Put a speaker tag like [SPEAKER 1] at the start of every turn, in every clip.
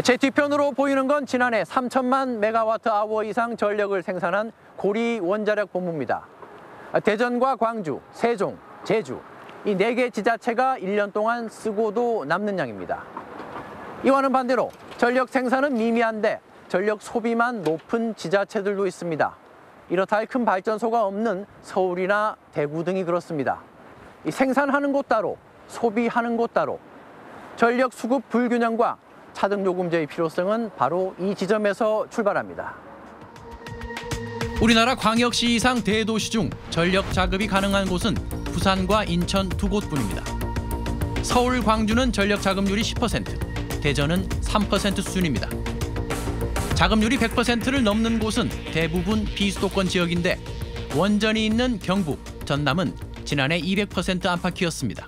[SPEAKER 1] 제 뒤편으로 보이는 건 지난해 3천만 메가와트 아워 이상 전력을 생산한 고리 원자력 본부입니다. 대전과 광주, 세종, 제주 이 4개 지자체가 1년 동안 쓰고도 남는 양입니다. 이와는 반대로 전력 생산은 미미한데 전력 소비만 높은 지자체들도 있습니다. 이렇다 할 큰 발전소가 없는 서울이나 대구 등이 그렇습니다. 이 생산하는 곳 따로, 소비하는 곳 따로, 전력 수급 불균형과 차등요금제의 필요성은 바로 이 지점에서 출발합니다.
[SPEAKER 2] 우리나라 광역시 이상 대도시 중 전력 자급이 가능한 곳은 부산과 인천 2곳뿐입니다. 서울, 광주는 전력 자급률이 10%, 대전은 3% 수준입니다. 자급률이 100%를 넘는 곳은 대부분 비수도권 지역인데 원전이 있는 경북, 전남은 지난해 200% 안팎이었습니다.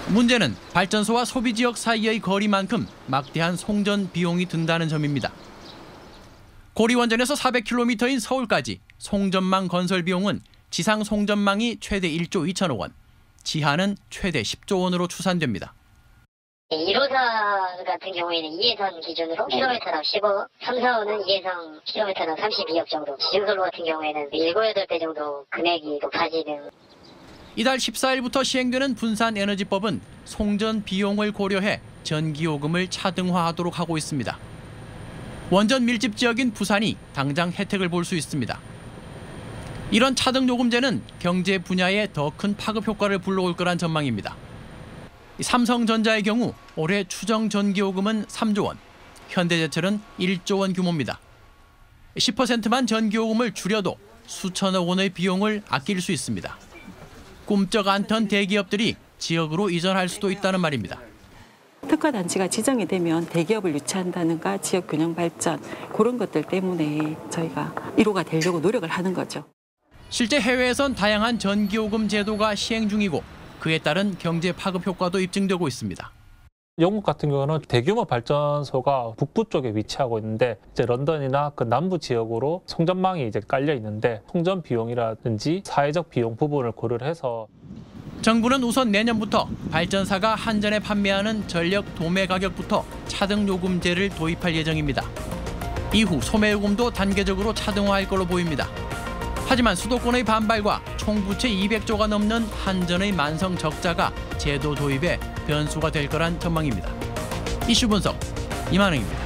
[SPEAKER 2] 문제는 발전소와 소비지역 사이의 거리만큼 막대한 송전 비용이 든다는 점입니다. 고리원전에서 400km인 서울까지 송전망 건설 비용은 지상 송전망이 최대 1조 2천억 원, 지하는 최대 10조 원으로 추산됩니다.
[SPEAKER 3] 1호선 같은 경우에는 2회선 기준으로 킬로미터당 10억, 3, 4호는 2회선 킬로미터당 32억 정도, 지중선로 같은 경우에는 7, 8배 정도 금액이 높아지는.
[SPEAKER 2] 이달 14일부터 시행되는 분산에너지법은 송전 비용을 고려해 전기요금을 차등화하도록 하고 있습니다. 원전 밀집 지역인 부산이 당장 혜택을 볼 수 있습니다. 이런 차등요금제는 경제 분야에 더 큰 파급 효과를 불러올 거란 전망입니다. 삼성전자의 경우 올해 추정 전기요금은 3조 원, 현대제철은 1조 원 규모입니다. 10%만 전기요금을 줄여도 수천억 원의 비용을 아낄 수 있습니다. 꿈쩍 않던 대기업들이 지역으로 이전할 수도 있다는 말입니다.
[SPEAKER 4] 특화단지가 지정이 되면 대기업을 유치한다든가 지역 균형 발전 그런 것들 때문에 저희가 1호가 되려고 노력을 하는 거죠.
[SPEAKER 2] 실제 해외에선 다양한 전기요금 제도가 시행 중이고 그에 따른 경제 파급 효과도 입증되고 있습니다.
[SPEAKER 5] 영국 같은 경우는 대규모 발전소가 북부 쪽에 위치하고 있는데 이제 런던이나 그 남부 지역으로 송전망이 이제 깔려 있는데 송전 비용이라든지 사회적 비용 부분을 고려를 해서
[SPEAKER 2] 정부는 우선 내년부터 발전사가 한전에 판매하는 전력 도매 가격부터 차등요금제를 도입할 예정입니다. 이후 소매요금도 단계적으로 차등화할 걸로 보입니다. 하지만 수도권의 반발과 총 부채 200조가 넘는 한전의 만성 적자가 제도 도입에 변수가 될 거란 전망입니다. 이슈 분석 이만흥입니다.